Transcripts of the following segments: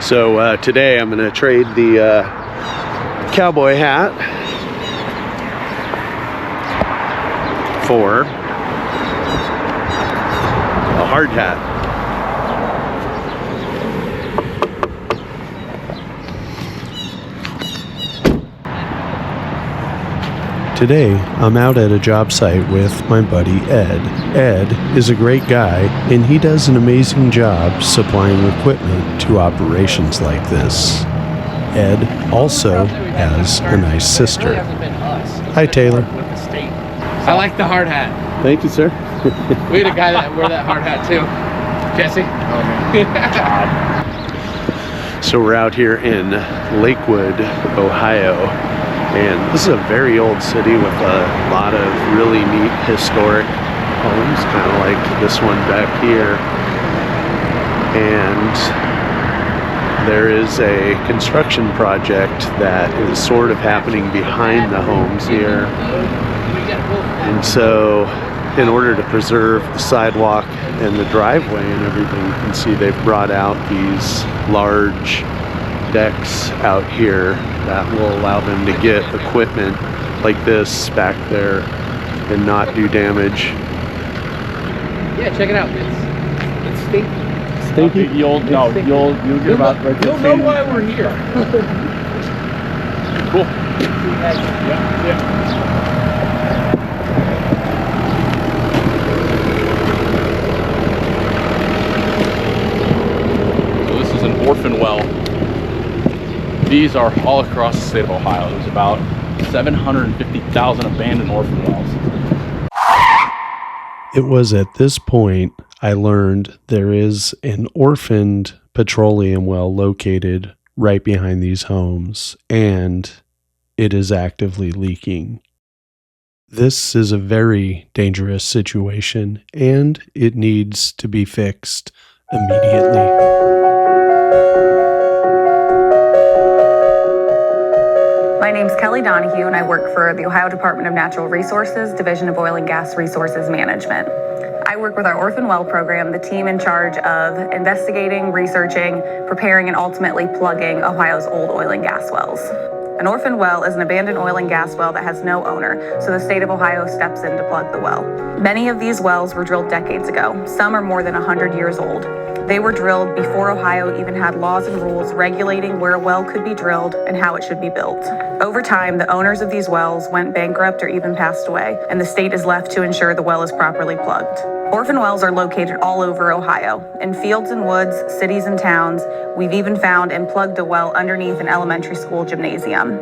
So today I'm going to trade the cowboy hat for a hard hat. Today, I'm out at a job site with my buddy Ed. Ed is a great guy, and he does an amazing job supplying equipment to operations like this. Ed also has a nice sister. Hi, Taylor. I like the hard hat. Thank you, sir. We had a guy that wore that hard hat too. Jesse? So we're out here in Lakewood, Ohio. And this is a very old city with a lot of really neat historic homes, kind of like this one back here. And there is a construction project that is sort of happening behind the homes here. And so in order to preserve the sidewalk and the driveway and everything, you can see they've brought out these large decks out here that will allow them to get equipment like this back there and not do damage. Yeah, check it out. It's stinky. Stinky? You'll get about right. You'll know why we're here. Cool. Yeah. So this is an orphan well. These are all across the state of Ohio. There's about 750,000 abandoned orphan wells. It was at this point I learned there is an orphaned petroleum well located right behind these homes, and it is actively leaking. This is a very dangerous situation, and it needs to be fixed immediately. My name's Kelly Donahue, and I work for the Ohio Department of Natural Resources, Division of Oil and Gas Resources Management. I work with our Orphan Well program, the team in charge of investigating, researching, preparing, and ultimately plugging Ohio's old oil and gas wells. An orphan well is an abandoned oil and gas well that has no owner, so the state of Ohio steps in to plug the well. Many of these wells were drilled decades ago. Some are more than 100 years old. They were drilled before Ohio even had laws and rules regulating where a well could be drilled and how it should be built. Over time, the owners of these wells went bankrupt or even passed away, and the state is left to ensure the well is properly plugged. Orphan wells are located all over Ohio, in fields and woods, cities and towns. We've even found and plugged a well underneath an elementary school gymnasium.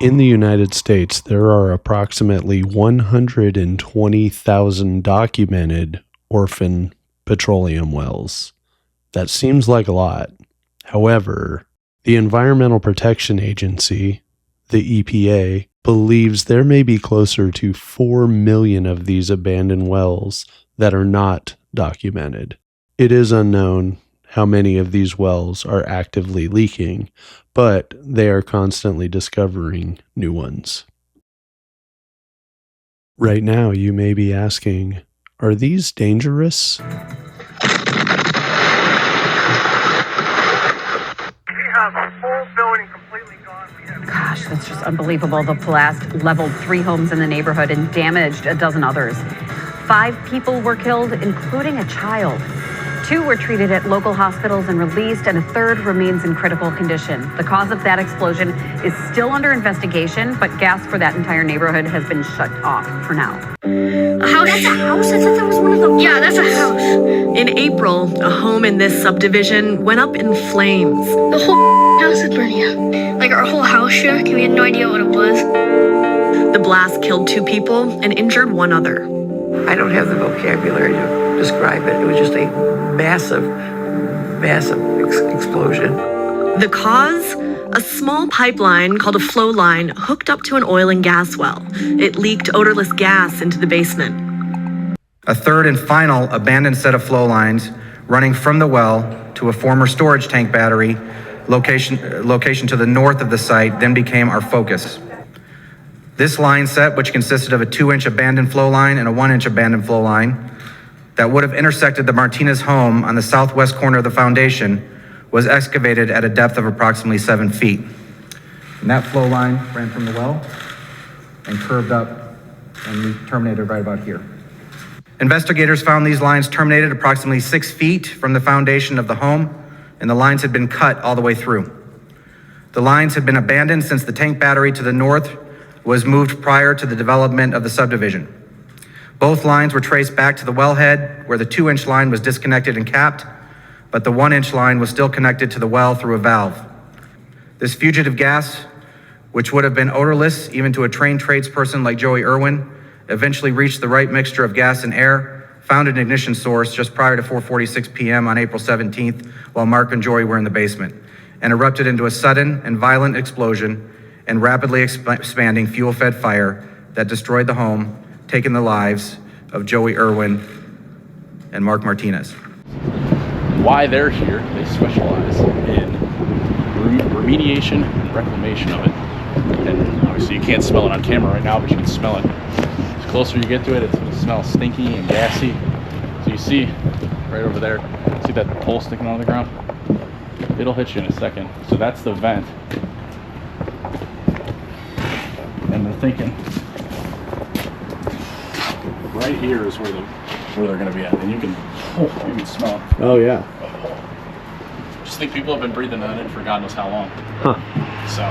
In the United States, there are approximately 120,000 documented orphan petroleum wells. That seems like a lot. However, the Environmental Protection Agency, the EPA, believes there may be closer to 4 million of these abandoned wells that are not documented. It is unknown how many of these wells are actively leaking, but they are constantly discovering new ones. Right now, you may be asking, are these dangerous? Gosh, that's just unbelievable. The blast leveled 3 homes in the neighborhood and damaged a dozen others. 5 people were killed, including a child. 2 were treated at local hospitals and released, and a 3rd remains in critical condition. The cause of that explosion is still under investigation, but gas for that entire neighborhood has been shut off for now. A house? That's a house? I thought that was one of them. Yeah, that's a house. In April, a home in this subdivision went up in flames. The whole house is burning up. Like our whole house shook, and we had no idea what it was. The blast killed 2 people and injured 1 other. I don't have the vocabulary to describe it. It was just a massive explosion. The cause? A small pipeline called a flow line hooked up to an oil and gas well. It leaked odorless gas into the basement. A 3rd and final abandoned set of flow lines running from the well to a former storage tank battery location to the north of the site then became our focus. This line set, which consisted of a 2-inch abandoned flow line and a 1-inch abandoned flow line, that would have intersected the Martinez home on the southwest corner of the foundation was excavated at a depth of approximately 7 feet. And that flow line ran from the well and curved up and terminated right about here. Investigators found these lines terminated approximately 6 feet from the foundation of the home, and the lines had been cut all the way through. The lines had been abandoned since the tank battery to the north was moved prior to the development of the subdivision. Both lines were traced back to the wellhead, where the 2-inch line was disconnected and capped, but the 1-inch line was still connected to the well through a valve. This fugitive gas, which would have been odorless even to a trained tradesperson like Joey Irwin, eventually reached the right mixture of gas and air, found an ignition source just prior to 4:46 p.m. on April 17th while Mark and Joey were in the basement, and erupted into a sudden and violent explosion and rapidly expanding fuel-fed fire that destroyed the home, taking the lives of Joey Irwin and Mark Martinez. Why they're here, they specialize in remediation and reclamation of it. And obviously you can't smell it on camera right now, but you can smell it. The closer you get to it, it smells stinky and gassy. So you see right over there, see that pole sticking on the ground? It'll hit you in a second. So that's the vent. And they're thinking right here is where they're going to be at, and you can smell it. Oh yeah. Just think people have been breathing that in for God knows how long. Huh. So,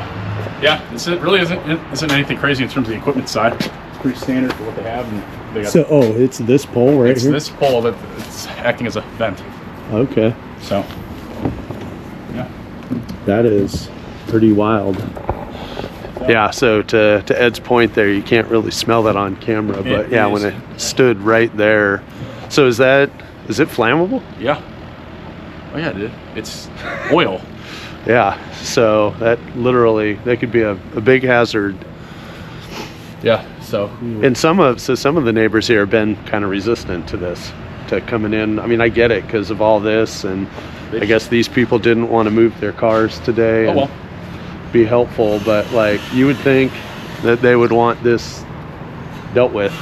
yeah, it really isn't anything crazy in terms of the equipment side. It's pretty standard for what they have, and they got. So, it's this pole right here? It's this pole that it's acting as a vent. Okay. So, yeah. That is pretty wild. Yeah, so to Ed's point there, you can't really smell that on camera, but yeah, when it stood right there. So is it flammable? Yeah. Oh yeah, dude. It's oil. Yeah, so that could be a big hazard. Yeah, so. And some of the neighbors here have been kind of resistant to this, to coming in. I mean, I get it because of all this, and I guess these people didn't want to move their cars today. Oh well. Be helpful, but like you would think that they would want this dealt with.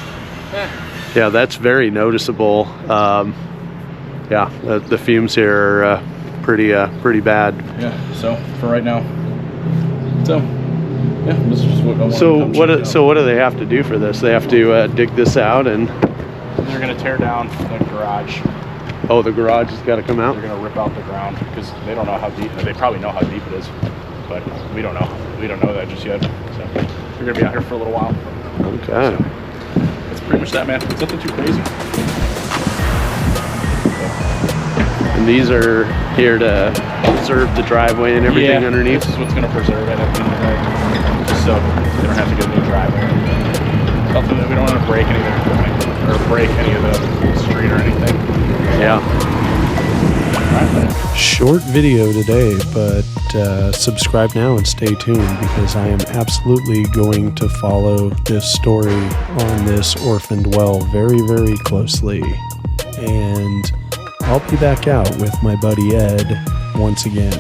Yeah, that's very noticeable. Yeah, the fumes here are pretty bad. Yeah, so for right now. So yeah, this is just what I want. So what do they have to do for this? They have to dig this out, and they're gonna tear down the garage. Oh, the garage has got to come out? They're gonna rip out the ground because they don't know how deep. They probably know how deep it is, but we don't know. We don't know that just yet. So we're gonna be out here for a little while. Okay. So, that's pretty much that, man. It's nothing too crazy. And these are here to preserve the driveway and everything underneath? This is what's gonna preserve it at the end of the day. Just so they don't have to get a new driveway. Something that we don't want to break any of their equipment or break any of the street or anything. Yeah. Short video today, but subscribe now and stay tuned because I am absolutely going to follow this story on this orphaned well very, very closely. And I'll be back out with my buddy Ed once again.